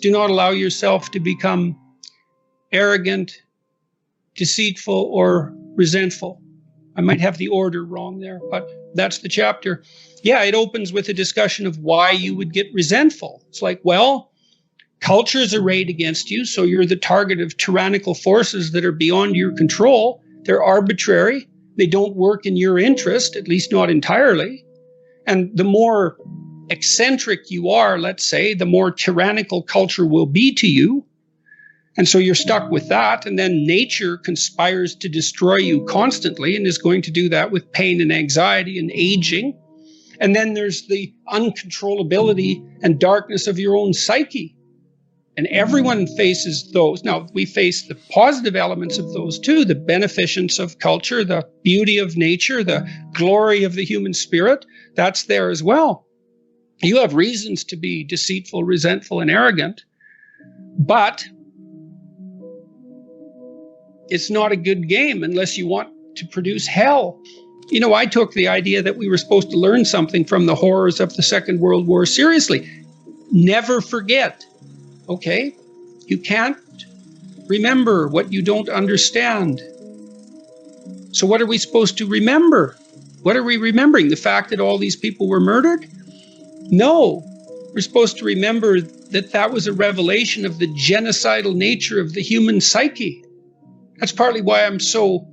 Do not allow yourself to become arrogant, deceitful, or resentful. I might have the order wrong there, but that's the chapter. Yeah, it opens with a discussion of why you would get resentful. It's like, well, culture is arrayed against you, so you're the target of tyrannical forces that are beyond your control. They're arbitrary. They don't work in your interest, at least not entirely. And the more eccentric you are, let's say, the more tyrannical culture will be to you. And so you're stuck with that. And then nature conspires to destroy you constantly and is going to do that with pain and anxiety and aging. And then there's the uncontrollability and darkness of your own psyche. And everyone faces those. Now, we face the positive elements of those too, the beneficence of culture, the beauty of nature, the glory of the human spirit. That's there as well. You have reasons to be deceitful, resentful, and arrogant, but it's not a good game unless you want to produce hell. You know, I took the idea that we were supposed to learn something from the horrors of the Second World War seriously. Never forget. Okay, you can't remember what you don't understand. So what are we supposed to remember? What are we remembering? The fact that all these people were murdered? No, we're supposed to remember that that was a revelation of the genocidal nature of the human psyche. That's partly why I'm so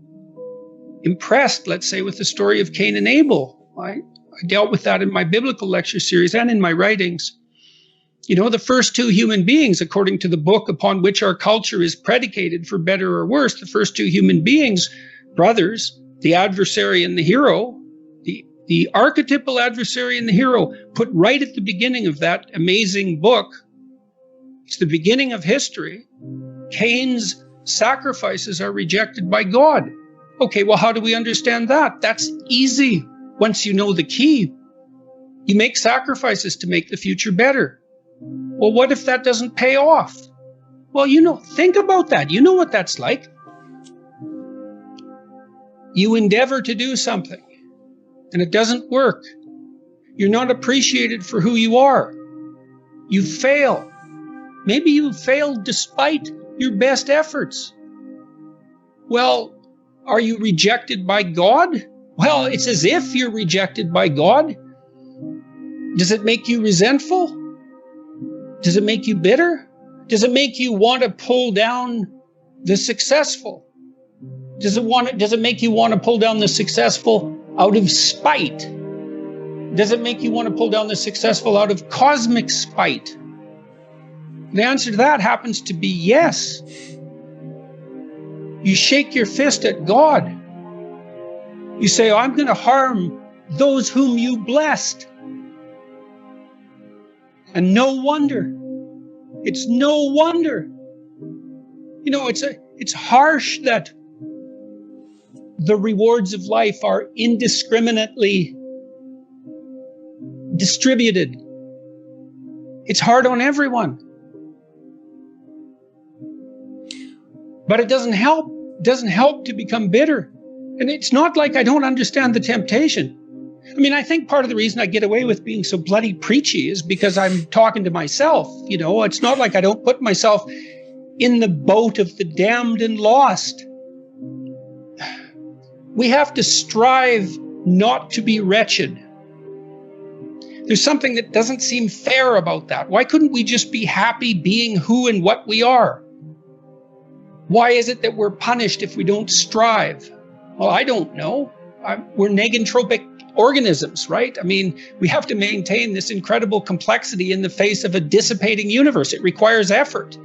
impressed, let's say, with the story of Cain and Abel. I dealt with that in my biblical lecture series and in my writings. You know, the first two human beings, according to the book upon which our culture is predicated, for better or worse, the first two human beings, brothers, the adversary and the hero, the archetypal adversary and the hero, put right at the beginning of that amazing book. It's the beginning of history. Cain's sacrifices are rejected by God. Okay, well, how do we understand that? That's easy once you know the key. You make sacrifices to make the future better. Well, what if that doesn't pay off? Well, you know, think about that. You know what that's like. You endeavor to do something, and it doesn't work. You're not appreciated for who you are. You fail. Maybe you failed despite your best efforts. Well, are you rejected by God? Well, it's as if you're rejected by God. Does it make you resentful? Does it make you bitter? Does it make you want to pull down the successful? Does it make you want to pull down the successful out of spite? Does it make you want to pull down the successful out of cosmic spite? The answer to that happens to be yes. You shake your fist at God. You say, oh, I'm going to harm those whom you blessed. And no wonder. It's no wonder. You know, it's harsh that the rewards of life are indiscriminately distributed. It's hard on everyone. But it doesn't help. It doesn't help to become bitter. And it's not like I don't understand the temptation. I mean, I think part of the reason I get away with being so bloody preachy is because I'm talking to myself. You know, it's not like I don't put myself in the boat of the damned and lost. We have to strive not to be wretched. There's something that doesn't seem fair about that. Why couldn't we just be happy being who and what we are? Why is it that we're punished if we don't strive? Well, I don't know. We're negentropic organisms, right? I mean, we have to maintain this incredible complexity in the face of a dissipating universe. It requires effort.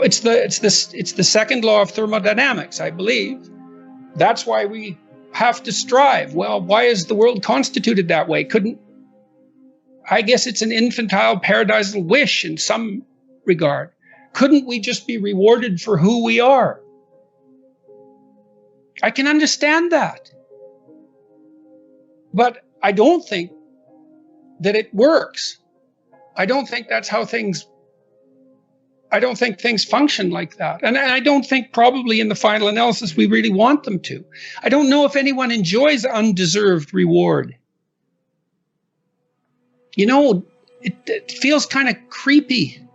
It's the second law of thermodynamics, I believe. That's why we have to strive. Well, why is the world constituted that way? I guess it's an infantile paradisal wish in some regard. Couldn't we just be rewarded for who we are? I can understand that. But I don't think that it works. I don't think that's how things function like that. And I don't think probably in the final analysis we really want them to. I don't know if anyone enjoys undeserved reward. You know, it feels kind of creepy.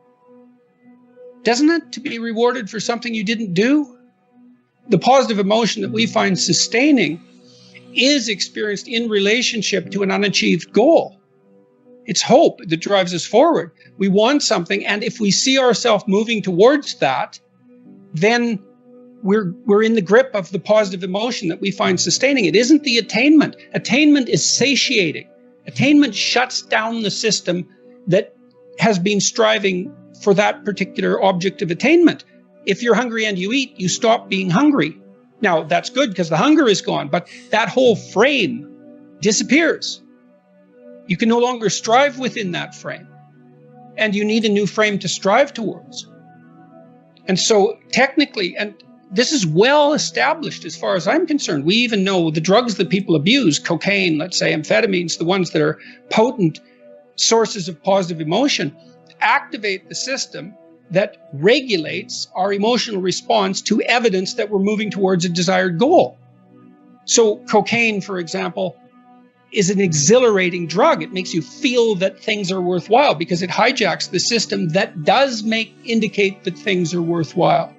doesn't it, to be rewarded for something you didn't do? The positive emotion that we find sustaining is experienced in relationship to an unachieved goal. It's hope that drives us forward. We want something, and if we see ourselves moving towards that, then we're in the grip of the positive emotion that we find sustaining. It isn't the attainment. Attainment is satiating. Attainment shuts down the system that has been striving for that particular object of attainment. If you're hungry and you eat, you stop being hungry. Now, that's good because the hunger is gone, but that whole frame disappears. You can no longer strive within that frame, and you need a new frame to strive towards. And so technically, and this is well established as far as I'm concerned, we even know the drugs that people abuse, cocaine, let's say amphetamines, the ones that are potent sources of positive emotion, activate the system that regulates our emotional response to evidence that we're moving towards a desired goal. So cocaine, for example, is an exhilarating drug. It makes you feel that things are worthwhile because it hijacks the system that does indicate that things are worthwhile.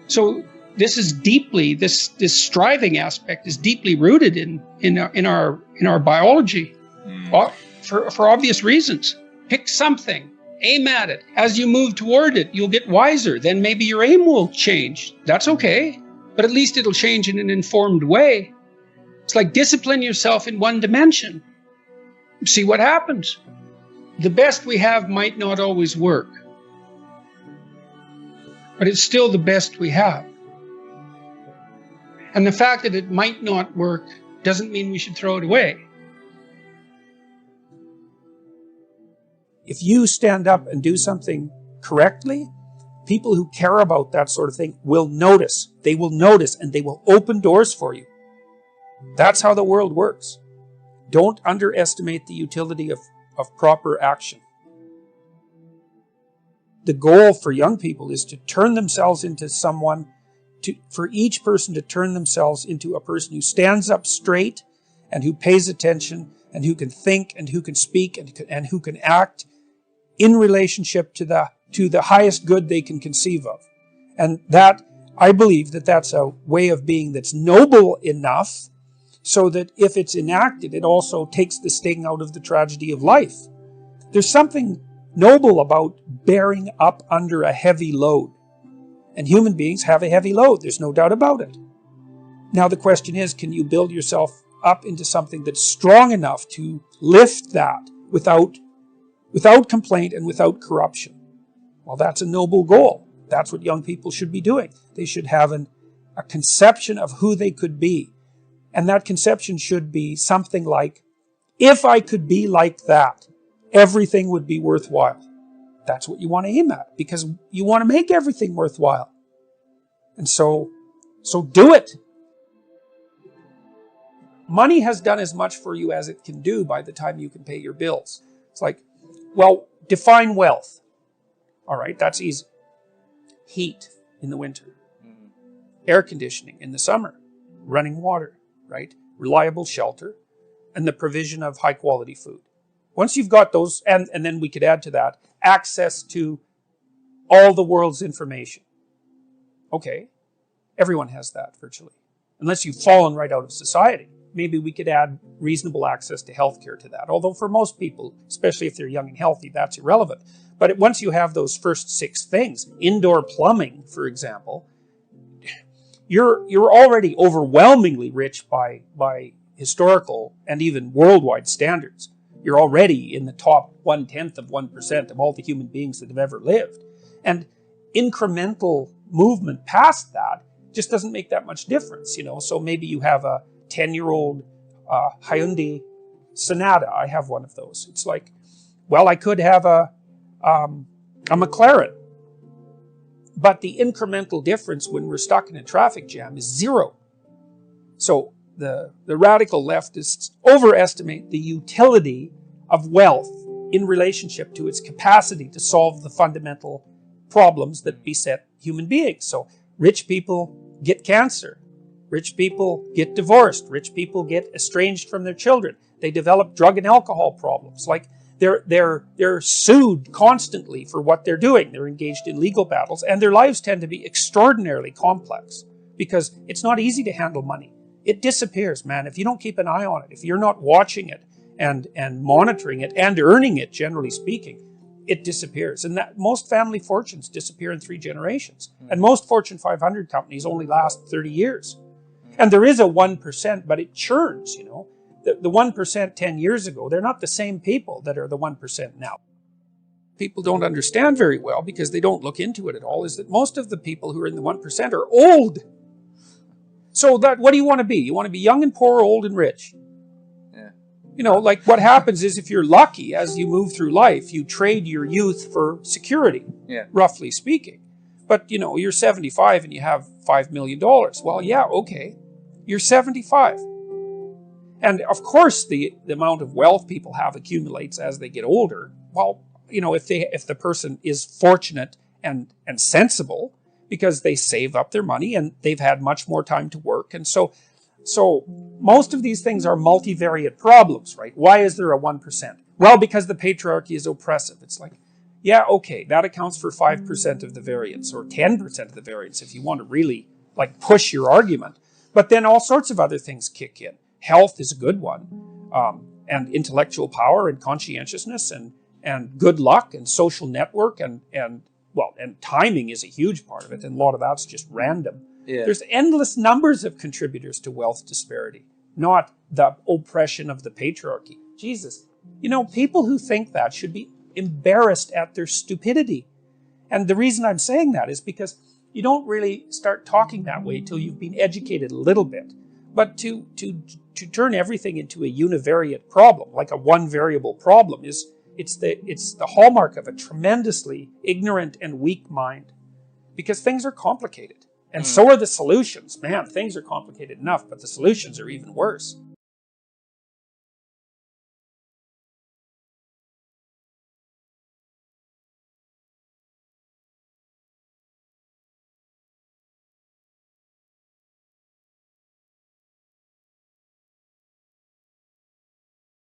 So this is deeply, this striving aspect is deeply rooted in our biology, for obvious reasons. Pick something. Aim at it. As you move toward it, you'll get wiser. Then maybe your aim will change. That's okay. But at least it'll change in an informed way. It's like discipline yourself in one dimension. See what happens. The best we have might not always work. But it's still the best we have. And the fact that it might not work doesn't mean we should throw it away. If you stand up and do something correctly, people who care about that sort of thing will notice. They will notice and they will open doors for you. That's how the world works. Don't underestimate the utility of proper action. The goal for young people is to turn themselves into someone, for each person to turn themselves into a person who stands up straight and who pays attention and who can think and who can speak and who can act in relationship to the highest good they can conceive of. And that, I believe that that's a way of being that's noble enough so that if it's enacted, it also takes the sting out of the tragedy of life. There's something noble about bearing up under a heavy load. And human beings have a heavy load, there's no doubt about it. Now the question is, can you build yourself up into something that's strong enough to lift that without complaint and without corruption? Well, that's a noble goal. That's what young people should be doing. They should have a conception of who they could be. And that conception should be something like, if I could be like that, everything would be worthwhile. That's what you want to aim at, because you want to make everything worthwhile. And so do it. Money has done as much for you as it can do by the time you can pay your bills. It's like, well, define wealth. All right, that's easy. Heat in the winter. Air conditioning in the summer. Running water, right? Reliable shelter. And the provision of high quality food. Once you've got those, and then we could add to that, access to all the world's information. Okay, everyone has that virtually. Unless you've fallen right out of society. Maybe we could add reasonable access to healthcare to that. Although for most people, especially if they're young and healthy, that's irrelevant. But once you have those first 6 things, indoor plumbing, for example, you're already overwhelmingly rich by historical and even worldwide standards. You're already in the top 1/10 of 1% of all the human beings that have ever lived. And incremental movement past that just doesn't make that much difference, So maybe you have a 10-year-old Hyundai Sonata. I have one of those. It's like, well, I could have a McLaren. But the incremental difference when we're stuck in a traffic jam is 0. So the radical leftists overestimate the utility of wealth in relationship to its capacity to solve the fundamental problems that beset human beings. So rich people get cancer. Rich people get divorced. Rich people get estranged from their children. They develop drug and alcohol problems. Like, They're sued constantly for what they're doing. They're engaged in legal battles, and their lives tend to be extraordinarily complex because it's not easy to handle money. It disappears, man, if you don't keep an eye on it, if you're not watching it and monitoring it and earning it, generally speaking, it disappears. And that most family fortunes disappear in 3 generations. And most Fortune 500 companies only last 30 years. And there is a 1%, but it churns, you know. The 1% 10 years ago, they're not the same people that are the 1% now. People don't understand very well because they don't look into it at all, is that most of the people who are in the 1% are old. So what do you want to be? You want to be young and poor, old and rich. Yeah. You know, like what happens is if you're lucky as you move through life, you trade your youth for security, roughly speaking. But, you know, you're 75 and you have $5 million. Well, yeah, okay. You're 75. And of course, the amount of wealth people have accumulates as they get older. Well, you know, if the person is fortunate and sensible, because they save up their money and they've had much more time to work. And so most of these things are multivariate problems, right? Why is there a 1%? Well, because the patriarchy is oppressive. It's like, yeah, okay, that accounts for 5% of the variance or 10% of the variance if you want to really like push your argument. But then all sorts of other things kick in. Health is a good one, and intellectual power and conscientiousness and good luck and social network and timing is a huge part of it, and a lot of that's just random. Yeah. There's endless numbers of contributors to wealth disparity, not the oppression of the patriarchy. Jesus, you know, people who think that should be embarrassed at their stupidity. And the reason I'm saying that is because you don't really start talking that way till you've been educated a little bit. But to turn everything into a univariate problem, like a one variable problem, it's the hallmark of a tremendously ignorant and weak mind. Because things are complicated. And so are the solutions. Man, things are complicated enough, but the solutions are even worse.